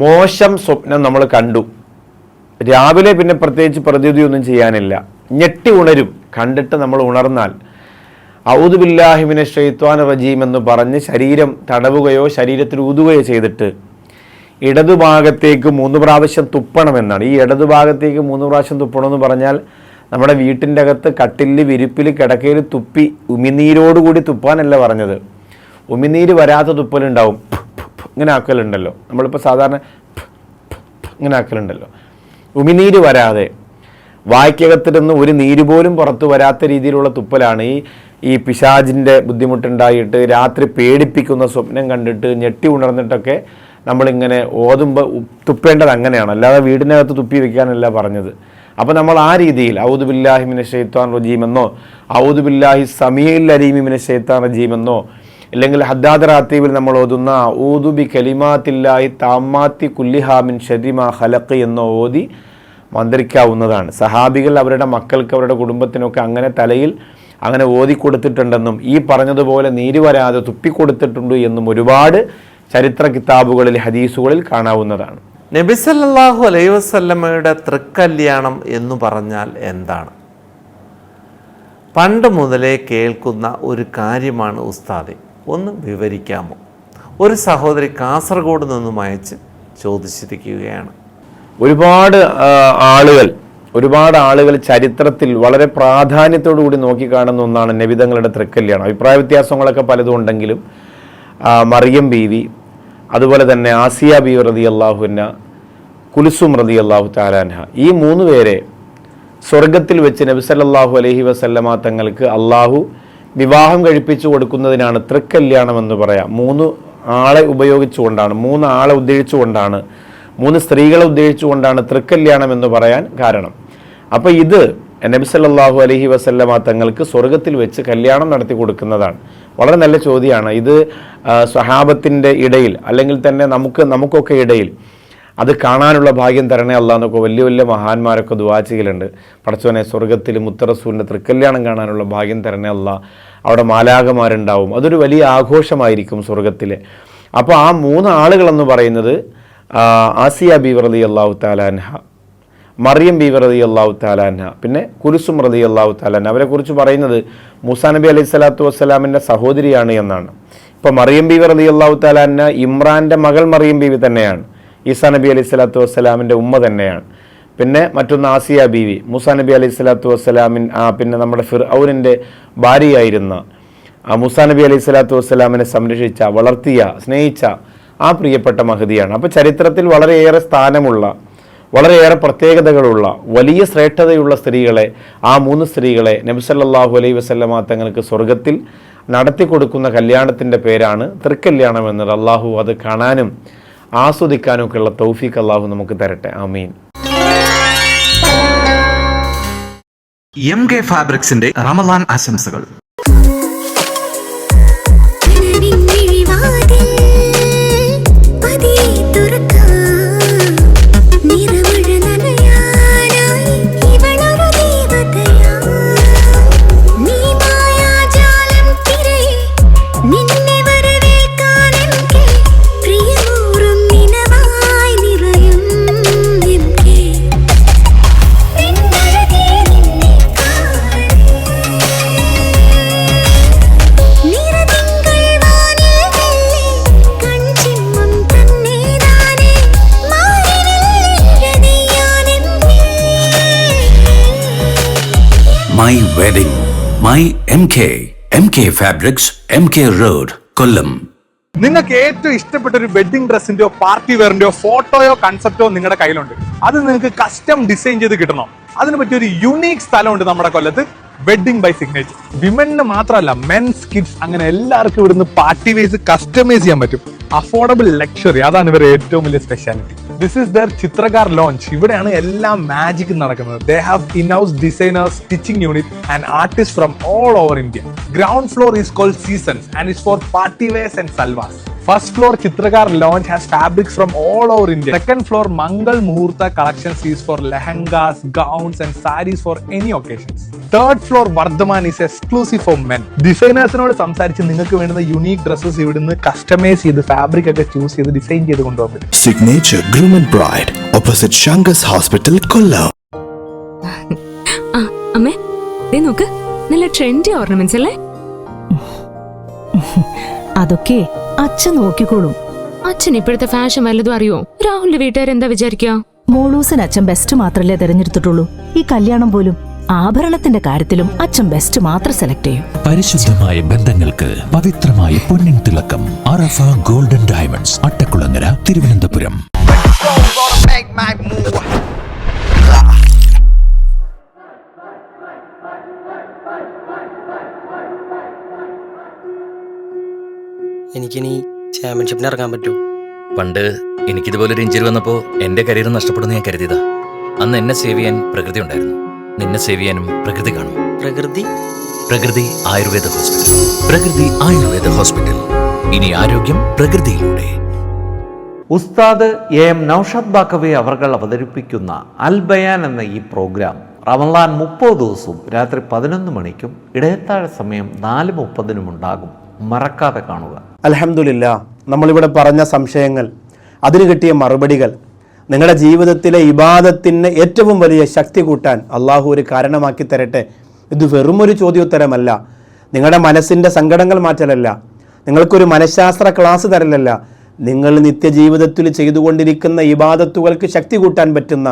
മോശം സ്വപ്നം നമ്മൾ കണ്ടു, രാവിലെ പിന്നെ പ്രത്യേകിച്ച് പ്രതിവിധിയൊന്നും ചെയ്യാനില്ല, ഞെട്ടി ഉണരും. കണ്ടിട്ട് നമ്മൾ ഉണർന്നാൽ ഔദു ബില്ലാഹി മിനശ് ശൈത്വാനിർ റജീം എന്ന് പറഞ്ഞ് ശരീരം തടവുകയോ ശരീരത്തിൽ ഊതുകയോ ചെയ്തിട്ട് ഇടതുഭാഗത്തേക്ക് 3 പ്രാവശ്യം തുപ്പണമെന്നാണ്. ഈ ഇടതുഭാഗത്തേക്ക് 3 പ്രാവശ്യം തുപ്പണമെന്ന് പറഞ്ഞാൽ നമ്മുടെ വീട്ടിൻ്റെ അകത്ത് കട്ടിലിൽ, വിരിപ്പിൽ, കിടക്കയിൽ തുപ്പി ഉമിനീരോടുകൂടി തുപ്പാനല്ല പറഞ്ഞത്. ഉമിനീര് വരാത്ത തുപ്പലുണ്ടാവും. ഇങ്ങനെ ആക്കലുണ്ടല്ലോ, നമ്മളിപ്പോൾ സാധാരണ ഇങ്ങനെ ആക്കലുണ്ടല്ലോ. ഉമിനീര് വരാതെ വായ്ക്കകത്തിരുന്ന് ഒരു നീര് പോലും പുറത്തു വരാത്ത രീതിയിലുള്ള തുപ്പലാണ്. ഈ പിശാചിൻ്റെ ബുദ്ധിമുട്ടുണ്ടായിട്ട് രാത്രി പേടിപ്പിക്കുന്ന സ്വപ്നം കണ്ടിട്ട് ഞെട്ടി ഉണർന്നിട്ടൊക്കെ നമ്മളിങ്ങനെ ഓതുമ്പോൾ തുപ്പേണ്ടത് അങ്ങനെയാണ്, അല്ലാതെ വീടിനകത്ത് തുപ്പി വെക്കാനല്ല പറഞ്ഞത്. അപ്പോൾ നമ്മൾ ആ രീതിയിൽ ഔദു ബില്ലാഹി മിനശ് ശൈത്വാനിർ റജീം എന്നോ ഔദു ബില്ലാഹി സമീഉൽ അലീം മിനശ് ശൈത്വാനിർ റജീം എന്നോ അല്ലെങ്കിൽ ഹദ്ദാദ് റാത്തീബിൽ നമ്മൾ ഓതുന്ന ഊദു ബി കലിമാത്തില്ലാഹി താമ്മാത്തി കുല്ലിഹാ മിൻ ശർരി മാ ഖലഖ് എന്നോ ഓതി മന്ത്രിക്കാവുന്നതാണ്. സഹാബികൾ അവരുടെ മക്കൾക്ക്, അവരുടെ കുടുംബത്തിനൊക്കെ അങ്ങനെ തലയിൽ അങ്ങനെ ഓതി കൊടുത്തിട്ടുണ്ടെന്നും ഈ പറഞ്ഞതുപോലെ നീര് വരാതെ തുപ്പിക്കൊടുത്തിട്ടുണ്ട് എന്നും ഒരുപാട് ചരിത്ര കിതാബുകളിൽ, ഹദീസുകളിൽ കാണാവുന്നതാണ്. നബി സല്ലല്ലാഹു അലൈഹി വസല്ലമയുടെ തൃക്കല്യാണം എന്ന് പറഞ്ഞാൽ എന്താണ്? പണ്ട് മുതലേ കേൾക്കുന്ന ഒരു കാര്യമാണ് ഉസ്താദെ, ഒന്ന് വിവരിക്കാമോ? ഒരു സഹോദരി കാസർഗോഡ് നിന്നും അയച്ച് ചോദിച്ചിരിക്കുകയാണ്. ഒരുപാട് ആളുകൾ ചരിത്രത്തിൽ വളരെ പ്രാധാന്യത്തോടു കൂടി നോക്കിക്കാണുന്ന ഒന്നാണ് നബിതങ്ങളുടെ തൃക്കല്യാണം. അഭിപ്രായ വ്യത്യാസങ്ങളൊക്കെ പലതും ഉണ്ടെങ്കിലും മറിയം ബീവി, അതുപോലെ തന്നെ ആസിയ ബി റളിയല്ലാഹു അൻഹ, കുൽസും റളിയല്ലാഹു തആല അൻഹ, ഈ 3 പേരെ സ്വർഗത്തിൽ വെച്ച് നബി സല്ലല്ലാഹു അലൈഹി വസല്ലമ തങ്ങൾക്ക് അള്ളാഹു വിവാഹം കഴിപ്പിച്ചു കൊടുക്കുന്നതിനാണ് തൃക്കല്യാണം എന്ന് പറയാം. 3 ആളെ ഉപയോഗിച്ചുകൊണ്ടാണ്, 3 ആളെ ഉദ്ദേശിച്ചുകൊണ്ടാണ്, 3 സ്ത്രീകളെ ഉദ്ദേശിച്ചുകൊണ്ടാണ് തൃക്കല്യാണം എന്ന് പറയാൻ കാരണം. അപ്പോൾ ഇത് നബി സല്ലല്ലാഹു അലൈഹി വസല്ലമ തങ്ങൾക്ക് സ്വർഗത്തിൽ വെച്ച് കല്യാണം നടത്തി കൊടുക്കുന്നതാണ്. വളരെ നല്ല ചോദ്യമാണ് ഇത്. സ്വഹാബത്തിൻ്റെ ഇടയിൽ അല്ലെങ്കിൽ തന്നെ നമുക്കൊക്കെ ഇടയിൽ അത് കാണാനുള്ള ഭാഗ്യം തരണേ അല്ലാഹ് എന്നൊക്കെ വലിയ വലിയ മഹാന്മാരൊക്കെ ദുആ ചെയ്യലുണ്ട്. പടച്ചോനെ സ്വർഗത്തിൽ മുത്തറസൂലിൻ്റെ തൃക്കല്യാണം കാണാനുള്ള ഭാഗ്യം തരണേ അല്ലാഹ്. അവിടെ മാലാഖമാരുണ്ടാവും, അതൊരു വലിയ ആഘോഷമായിരിക്കും സ്വർഗത്തിലെ. അപ്പോൾ ആ 3 ആളുകളെന്ന് പറയുന്നത് ആസിയ ബീവി റളിയല്ലാഹു തആല അൻഹ, മറിയം ബീവി റളിയല്ലാഹു തആല അൻഹ, പിന്നെ കുൽസും റളിയല്ലാഹു തആല അൻഹ. അവരെക്കുറിച്ച് പറയുന്നത് മൂസാ നബി അലൈഹി സ്വലാത്തു വസ്സലാമിൻ്റെ സഹോദരിയാണ് എന്നാണ്. ഇപ്പോൾ മറിയം ബീവി റളിയല്ലാഹു തആല അൻഹ ഇമ്രാൻ്റെ മകൾ മറിയം ബീവി തന്നെയാണ്. ഈസാ നബി അലൈഹി സ്വലാത്തു വസ്സലാമിൻ്റെ ഉമ്മ തന്നെയാണ്. പിന്നെ മറ്റൊന്ന് ആസിയ ബീവി, മൂസാ നബി അലൈഹി സ്വലാത്തു വസ്സലാമിൻ പിന്നെ നമ്മുടെ ഫിർഔനിൻ്റെ ഭാര്യയായിരുന്ന മൂസാ നബി അലൈഹി സ്വലാത്തു വസ്സലാമിനെ സംരക്ഷിച്ച, വളർത്തിയ, സ്നേഹിച്ച ആ പ്രിയപ്പെട്ട മഹദിയാണ്. അപ്പോൾ ചരിത്രത്തിൽ വളരെയേറെ സ്ഥാനമുള്ള, വളരെയേറെ പ്രത്യേകതകളുള്ള, വലിയ ശ്രേഷ്ഠതയുള്ള സ്ത്രീകളെ, ആ 3 സ്ത്രീകളെ നബി സല്ലല്ലാഹു അലൈഹി വസല്ലമ തങ്ങൾക്ക് സ്വർഗത്തിൽ നടത്തി കൊടുക്കുന്ന കല്യാണത്തിൻ്റെ പേരാണ് തൃക്കല്യാണം എന്നത്. അള്ളാഹു അത് കാണാനും ആസ്വദിക്കാനും ഒക്കെയുള്ള തൗഫീഖ് അള്ളാഹു നമുക്ക് തരട്ടെ. ആമീൻ. MK ഫാബ്രിക്സിന്റെ റമളാൻ ആശംസകൾ. My wedding, my MK Fabrics, MK Road, Kollam. നിങ്ങൾക്ക് ഏറ്റവും ഇഷ്ടപ്പെട്ട ഒരു വെഡിങ് ഡ്രസ്സിന്റെയോ പാർട്ടി വെയറിന്റെയോ ഫോട്ടോയോ കൺസെപ്റ്റോ നിങ്ങളുടെ കയ്യിലുണ്ട്. അത് നിങ്ങൾക്ക് കസ്റ്റം ഡിസൈൻ ചെയ്ത് കിട്ടണം. അതിന് പറ്റിയ ഒരു യുണീക് സ്ഥലമുണ്ട് നമ്മുടെ കൊല്ലത്ത്, വെഡിങ് ബൈ സിഗ്നേച്ചർ. വിമന് മാത്രമല്ല, മെൻസ്, കിഡ്സ്, അങ്ങനെ എല്ലാവർക്കും ഇവിടുന്ന് പാർട്ടി വേസ് കസ്റ്റമൈസ് ചെയ്യാൻ പറ്റും. അഫോർഡബിൾ ലക്ഷറി, അതാണ് ഇവരുടെ ഏറ്റവും വലിയ speciality. This is the Chitrakar lounge. ഇവിടെയാണ് എല്ലാ മാജിക് നടക്കുന്നത്. They have in house designers, stitching unit and artist from all over India. Ground floor is called seasons and is for party wears and salwars. First floor Chitragar lounge has fabrics from all over India. Second floor Mangal Muhurta collections is for lehengas, gowns and sarees for any occasions. Third floor Vardhaman is exclusive for men. Designers-നോട് സംസാരിച്ച് നിങ്ങൾക്ക് വേണ്ടുന്ന unique dresses ഇവിടുന്ന് customise ചെയ്ത് fabric ഒക്കെ choose ചെയ്ത് design ചെയ്ത് കൊണ്ടുപോകാൻ പറ്റും. Signature Groom and Bride opposite Shangas Hospital, Kollam. അമ്മേ, ദേ നോക്ക്, നല്ല ട്രെൻഡി ഓർണമെന്റ്സ് അല്ലേ? അതൊക്കെ അച്ഛൻ നോക്കിക്കോളും. അച്ഛൻ ഇപ്പോഴത്തെ ഫാഷൻ വല്ലതും അറിയോ? രാഹുലിന്റെ വീട്ടുകാർ എന്താ വിചാരിക്കുക? മോളൂസിന് അച്ഛൻ ബെസ്റ്റ് മാത്രല്ലേ തെരഞ്ഞെടുത്തിട്ടുള്ളൂ. ഈ കല്യാണം പോലും ആഭരണത്തിന്റെ കാര്യത്തിലും അച്ഛൻ ബെസ്റ്റ് മാത്രം സെലക്ട് ചെയ്യും. പരിശുദ്ധമായ ബന്ധങ്ങൾക്ക് പവിത്രമായ പൊന്നിൻ തിളക്കം. അറഫ ഗോൾഡൻ ഡയമണ്ട്സ്, അട്ടക്കുളങ്ങര, തിരുവനന്തപുരം. എനിക്കിനി ചാമ്പ്യൻഷിപ്പിന് ഇറങ്ങാൻ പറ്റൂ? പണ്ട് എനിക്കിതുപോലൊരു ഇഞ്ചുറി വന്നപ്പോൾ എൻ്റെ കരിയർ നഷ്ടപ്പെടുന്നു ഞാൻ കരുതിയതാ. അന്ന് എന്നെ സേവ് ചെയ്യാൻ പ്രകൃതി ഉണ്ടായിരുന്നു. നിന്നെ സേവ് ചെയ്യാനും പ്രകൃതി കാണും. പ്രകൃതി ആയുർവേദ ഹോസ്പിറ്റൽ. പ്രകൃതി ആയുർവേദ ഹോസ്പിറ്റൽ. ഇനി ആരോഗ്യം പ്രകൃതിയിലൂടെ. ഉസ്താദ് AM നൗഷാദ് ബാക്കവി അവർകൾ അവതരിപ്പിക്കുന്ന അൽ ബയാൻ എന്ന ഈ പ്രോഗ്രാം റമളാൻ 30 ദിവസവും രാത്രി 11 മണിക്കും ഇടയത്താഴ സമയം 4:30 ഉണ്ടാകും. മറക്കാതെ കാണുക. അൽഹംദുലില്ലാ, നമ്മളിവിടെ പറഞ്ഞ സംശയങ്ങൾ, അതിന് കിട്ടിയ മറുപടികൾ നിങ്ങളുടെ ജീവിതത്തിലെ ഇബാദത്തിന് ഏറ്റവും വലിയ ശക്തി കൂട്ടാൻ അള്ളാഹു ഒരു കാരണമാക്കി തരട്ടെ. ഇത് വെറുമൊരു ചോദ്യോത്തരമല്ല, നിങ്ങളുടെ മനസ്സിൻ്റെ സങ്കടങ്ങൾ മാറ്റലല്ല, നിങ്ങൾക്കൊരു മനഃശാസ്ത്ര ക്ലാസ് തരലല്ല, നിങ്ങൾ നിത്യജീവിതത്തിൽ ചെയ്തുകൊണ്ടിരിക്കുന്ന ഇബാദത്തുകൾക്ക് ശക്തി കൂട്ടാൻ പറ്റുന്ന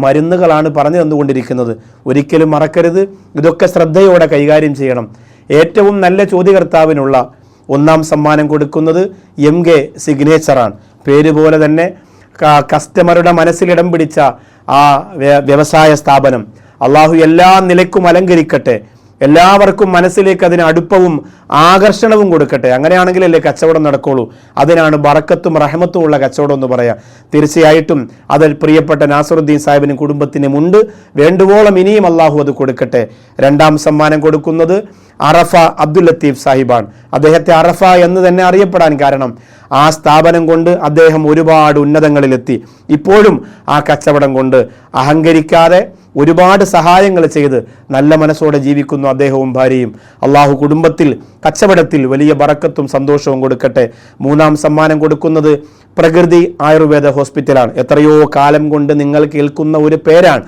മരുന്നുകളാണ് പറഞ്ഞു തന്നുകൊണ്ടിരിക്കുന്നത്. ഒരിക്കലും മറക്കരുത്. ഇതൊക്കെ ശ്രദ്ധയോടെ കൈകാര്യം ചെയ്യണം. ഏറ്റവും നല്ല ചോദ്യകർത്താവിനുള്ള ഒന്നാം സമ്മാനം കൊടുക്കുന്നത് MK സിഗ്നേച്ചറാണ്. പേര് പോലെ തന്നെ കസ്റ്റമറുടെ മനസ്സിലിടം പിടിച്ച ആ വ്യവസായ സ്ഥാപനം അള്ളാഹു എല്ലാ നിലയ്ക്കും അലങ്കരിക്കട്ടെ. എല്ലാവർക്കും മനസ്സിലേക്ക് അതിന് അടുപ്പവും ആകർഷണവും കൊടുക്കട്ടെ. അങ്ങനെയാണെങ്കിലല്ലേ കച്ചവടം നടക്കുള്ളൂ. അതിനാണ് ബറക്കത്തും റഹ്മത്തും ഉള്ള കച്ചവടം എന്ന് പറയാം. തീർച്ചയായിട്ടും അത് പ്രിയപ്പെട്ട നാസറുദ്ദീൻ സാഹിബിനും കുടുംബത്തിനും ഉണ്ട്. വേണ്ടുവോളം ഇനിയും അള്ളാഹു അത് കൊടുക്കട്ടെ. രണ്ടാം സമ്മാനം കൊടുക്കുന്നത് അറഫ അബ്ദുൽ ലത്തീഫ് സാഹിബാണ്. അദ്ദേഹത്തെ അറഫ എന്ന് തന്നെ അറിയപ്പെടാൻ കാരണം ആ സ്ഥാപനം കൊണ്ട് അദ്ദേഹം ഒരുപാട് ഉന്നതങ്ങളിലെത്തി. ഇപ്പോഴും ആ കച്ചവടം കൊണ്ട് അഹങ്കരിക്കാതെ ഒരുപാട് സഹായങ്ങൾ ചെയ്ത് നല്ല മനസ്സോടെ ജീവിക്കുന്നു അദ്ദേഹവും ഭാര്യയും. അള്ളാഹു കുടുംബത്തിൽ കച്ചവടത്തിൽ വലിയ ബറക്കത്തും സന്തോഷവും കൊടുക്കട്ടെ. മൂന്നാം സമ്മാനം കൊടുക്കുന്നത് പ്രകൃതി ആയുർവേദ ഹോസ്പിറ്റലാണ്. എത്രയോ കാലം കൊണ്ട് നിങ്ങൾ കേൾക്കുന്ന ഒരു പേരാണ്.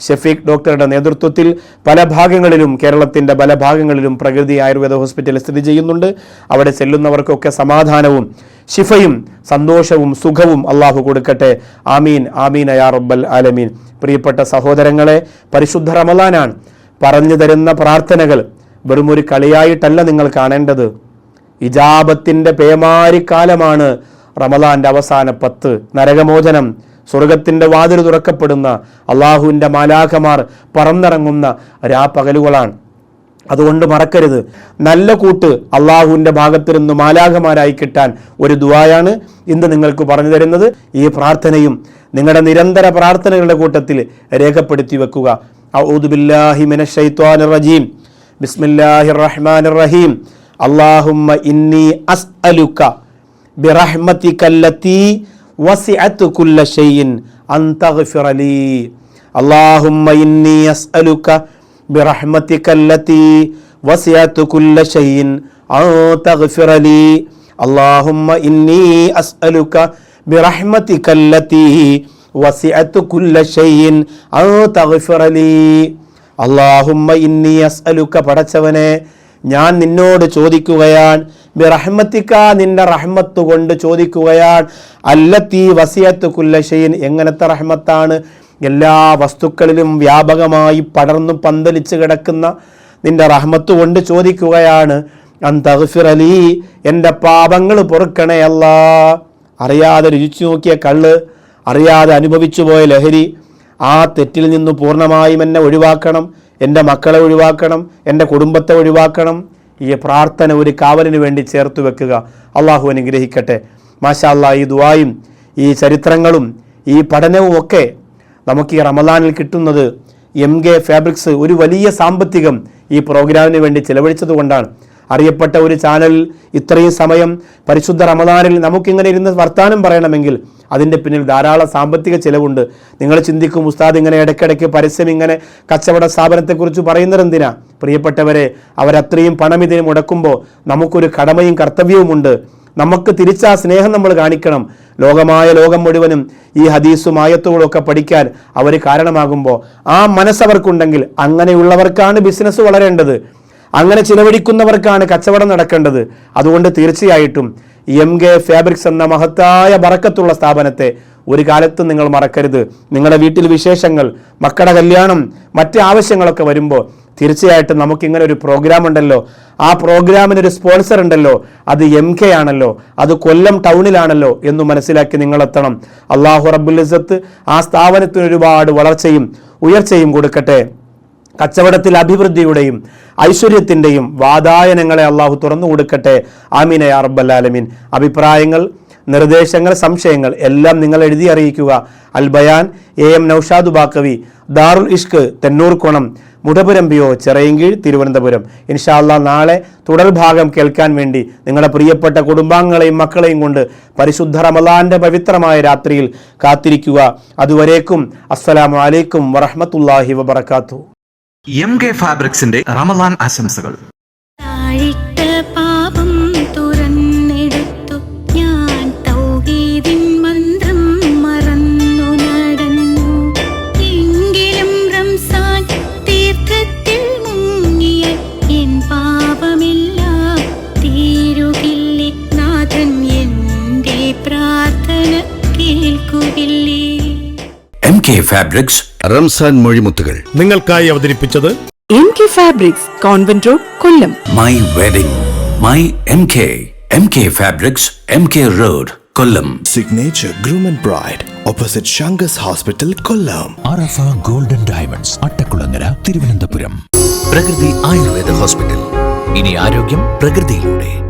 ഷഫീഖ് ഡോക്ടറുടെ നേതൃത്വത്തിൽ പല ഭാഗങ്ങളിലും കേരളത്തിൻ്റെ പല ഭാഗങ്ങളിലും പ്രകൃതി ആയുർവേദ ഹോസ്പിറ്റൽ സ്ഥിതി ചെയ്യുന്നുണ്ട്. അവിടെ ചെല്ലുന്നവർക്കൊക്കെ സമാധാനവും ശിഫയും സന്തോഷവും സുഖവും അള്ളാഹു കൊടുക്കട്ടെ. ആമീൻ ആമീൻ യാ റബ്ബൽ ആലമീൻ. പ്രിയപ്പെട്ട സഹോദരങ്ങളെ, പരിശുദ്ധ റമളാനാണ്. പറഞ്ഞു തരുന്ന പ്രാർത്ഥനകൾ വെറും ഒരു കളിയായിട്ടല്ല നിങ്ങൾ കാണേണ്ടത്. ഇജാബത്തിൻ്റെ പേമാരിക്കാലമാണ് റമളാന്റെ അവസാന 10. നരകമോചനം, സ്വർഗത്തിൻ്റെ വാതിൽ തുറക്കപ്പെടുന്ന, അള്ളാഹുവിൻ്റെ മാലാഖമാർ പറന്നിറങ്ങുന്ന രാപ്പകലുകളാണ്. അതുകൊണ്ട് മറക്കരുത്. നല്ല കൂട്ട് അള്ളാഹുവിൻ്റെ ഭാഗത്തു നിന്ന് മാലാഖമാരായി കിട്ടാൻ ഒരു ദുആയാണ് ഇന്ന് നിങ്ങൾക്ക് പറഞ്ഞു തരുന്നത്. ഈ പ്രാർത്ഥനയും നിങ്ങളുടെ നിരന്തര പ്രാർത്ഥനകളുടെ കൂട്ടത്തിൽ രേഖപ്പെടുത്തി വെക്കുക. അഊദു ബില്ലാഹി മിനശ് ശൈത്വാനിർ റജീം. ബിസ്മില്ലാഹിർ റഹ്മാനിർ റഹീം. അല്ലാഹുമ്മ ഇന്നി അസ്അലുക ബിറഹ്മതികല്ലതി വസിഅത് കുല്ല ഷൈഇൻ അൻ തഗ്ഫിറ ലീ. അല്ലാഹുമ്മ ഇന്നി അസ്അലുക ബിറഹ്മതികല്ലതി വസിഅത് കുല്ല ഷൈഇൻ അൻ തഗ്ഫിറ ലീ. അല്ലാഹുമ്മ ഇന്നി അസ്അലുക ബിറഹ്മതികല്ലതി വസിഅത് കുല്ല ഷൈഇൻ അൻ തഗ്ഫിറ ലീ. അല്ലാഹുമ്മ ഇന്നി അസ്അലുക, പടച്ചവനെ ഞാൻ നിന്നോട് ചോദിക്കുകയാണ്, ബിറഹ്മതിക, നിന്റെ റഹ്മത്ത് കൊണ്ട് ചോദിക്കുകയാണ്, അല്ലത്തി വസിയത്ത് കുല്ല ഷൈഇൻ, എങ്ങനത്തെ റഹ്മത്താണ്? എല്ലാ വസ്തുക്കളിലും വ്യാപകമായി പടർന്നു പന്തലിച്ച് കിടക്കുന്ന നിന്റെ റഹ്മത്ത് കൊണ്ട് ചോദിക്കുകയാണ്, അൻ തഗ്ഫിറ ലീ, എൻ്റെ പാപങ്ങൾ പൊറുക്കണേ അല്ലാ. അറിയാതെ രുചിച്ചു നോക്കിയ കള്ള്, അറിയാതെ അനുഭവിച്ചു പോയ ലഹരി, ആ തെറ്റിൽ നിന്ന് പൂർണ്ണമായും എന്നെ ഒഴിവാക്കണം, എൻ്റെ മക്കളെ ഒഴിവാക്കണം, എൻ്റെ കുടുംബത്തെ ഒഴിവാക്കണം. ഈ പ്രാർത്ഥന ഒരു കാവലിന് വേണ്ടി ചേർത്ത് വെക്കുക. അള്ളാഹു അനുഗ്രഹിക്കട്ടെ. മാഷാ അല്ലാഹ്, ഈ ദുആയും ഈ ചരിത്രങ്ങളും ഈ പഠനവും ഒക്കെ നമുക്ക് ഈ റമളാനിൽ കിട്ടുന്നത് MK ഫാബ്രിക്സ് ഒരു വലിയ സാമ്പത്തികം ഈ പ്രോഗ്രാമിന് വേണ്ടി ചെലവഴിച്ചത് കൊണ്ടാണ്. അറിയപ്പെട്ട ഒരു ചാനലിൽ ഇത്രയും സമയം പരിശുദ്ധ റമളാനിൽ നമുക്കിങ്ങനെ ഇരുന്ന് വർത്താനം പറയണമെങ്കിൽ അതിൻ്റെ പിന്നിൽ ധാരാളം സാമ്പത്തിക ചിലവുണ്ട്. നിങ്ങൾ ചിന്തിക്കും, ഉസ്താദ് ഇങ്ങനെ ഇടയ്ക്കിടയ്ക്ക് പരസ്യം ഇങ്ങനെ കച്ചവട സ്ഥാപനത്തെക്കുറിച്ച് പറയുന്നത് എന്തിനാ? പ്രിയപ്പെട്ടവരെ, അവരത്രയും പണം ഇതിന് മുടക്കുമ്പോൾ നമുക്കൊരു കടമയും കർത്തവ്യവുമുണ്ട്. നമുക്ക് തിരിച്ചാ സ്നേഹം നമ്മൾ കാണിക്കണം. ലോകം മുഴുവനും ഈ ഹദീസും ആയത്തുകളും ഒക്കെ പഠിക്കാൻ അവർ കാരണമാകുമ്പോൾ ആ മനസ്സവർക്കുണ്ടെങ്കിൽ അങ്ങനെയുള്ളവർക്കാണ് ബിസിനസ് വളരേണ്ടത്. അങ്ങനെ ചിലവഴിക്കുന്നവർക്കാണ് കച്ചവടം നടക്കേണ്ടത്. അതുകൊണ്ട് തീർച്ചയായിട്ടും MK ഫാബ്രിക്സ് എന്ന മഹത്തായ ബറക്കത്തുള്ള സ്ഥാപനത്തെ ഒരു കാലത്തും നിങ്ങൾ മറക്കരുത്. നിങ്ങളുടെ വീട്ടിൽ വിശേഷങ്ങൾ, മക്കളുടെ കല്യാണം, മറ്റ് ആവശ്യങ്ങളൊക്കെ വരുമ്പോൾ തീർച്ചയായിട്ടും നമുക്കിങ്ങനെ ഒരു പ്രോഗ്രാം ഉണ്ടല്ലോ, ആ പ്രോഗ്രാമിനൊരു സ്പോൺസർ ഉണ്ടല്ലോ, അത് MK ആണല്ലോ, അത് കൊല്ലം ടൗണിലാണല്ലോ എന്ന് മനസ്സിലാക്കി നിങ്ങളെത്തണം. അല്ലാഹു റബ്ബുൽ ഇസ്സത്ത് ആ സ്ഥാപനത്തിന് ഒരുപാട് വളർച്ചയും ഉയർച്ചയും കൊടുക്കട്ടെ. കച്ചവടത്തിൽ അഭിവൃദ്ധിയുടെയും ഐശ്വര്യത്തിൻ്റെയും വാതായനങ്ങളെ അള്ളാഹു തുറന്നു കൊടുക്കട്ടെ. ആമീൻ യാ റബ്ബൽ ആലമീൻ. അഭിപ്രായങ്ങൾ, നിർദ്ദേശങ്ങൾ, സംശയങ്ങൾ എല്ലാം നിങ്ങൾ എഴുതി അറിയിക്കുക. അൽ ബയാൻ, AM Naushad Baqavi, Darul Ishq, Thennoorkonam, Mudapuram PO, Chirayinkeezhu, Thiruvananthapuram. ഇൻഷാ അല്ലാഹ് നാളെ തുടർഭാഗം കേൾക്കാൻ വേണ്ടി നിങ്ങളുടെ പ്രിയപ്പെട്ട കുടുംബാംഗങ്ങളെയും മക്കളെയും കൊണ്ട് പരിശുദ്ധ റമളാന്റെ പവിത്രമായ രാത്രിയിൽ കാത്തിരിക്കുക. അതുവരേക്കും അസ്സലാമു അലൈക്കും വറഹ്മത്തുള്ളാഹി വബറകാതുഹു. MK ഫാബ്രിക്സിന്റെ റമളാൻ ആശംസകൾ. പാപം തുറന്നെടുത്തു ഞാൻ തൗഹീദിൻ മന്ത്രം മറന്നു നടന്നു. എങ്കിലും റംസാൻ തീർത്ഥത്തിൽ മുങ്ങിയ എൻ പാപമെല്ലാം തീരുകില്ലേ? നാഥൻ എന്റെ പ്രാർത്ഥന കേൾക്കുകില്ലേ? MK ഫാബ്രിക്സ് റംസാൻ മൊഴിമുത്തുകൾ നിങ്ങൾക്കായി അവതരിപ്പിച്ചത് MK fabrics, convent road, Kollam. My wedding My MK Fabrics, MK Road, Kollam. Signature Groom and Bride, opposite Shangas Hospital, Kollam. Arafah golden diamonds Attakulangara Thiruvananthapuram. പ്രകൃതി ആയുർവേദ ഹോസ്പിറ്റൽ. ഇനി ആരോഗ്യം പ്രകൃതിയിലൂടെ.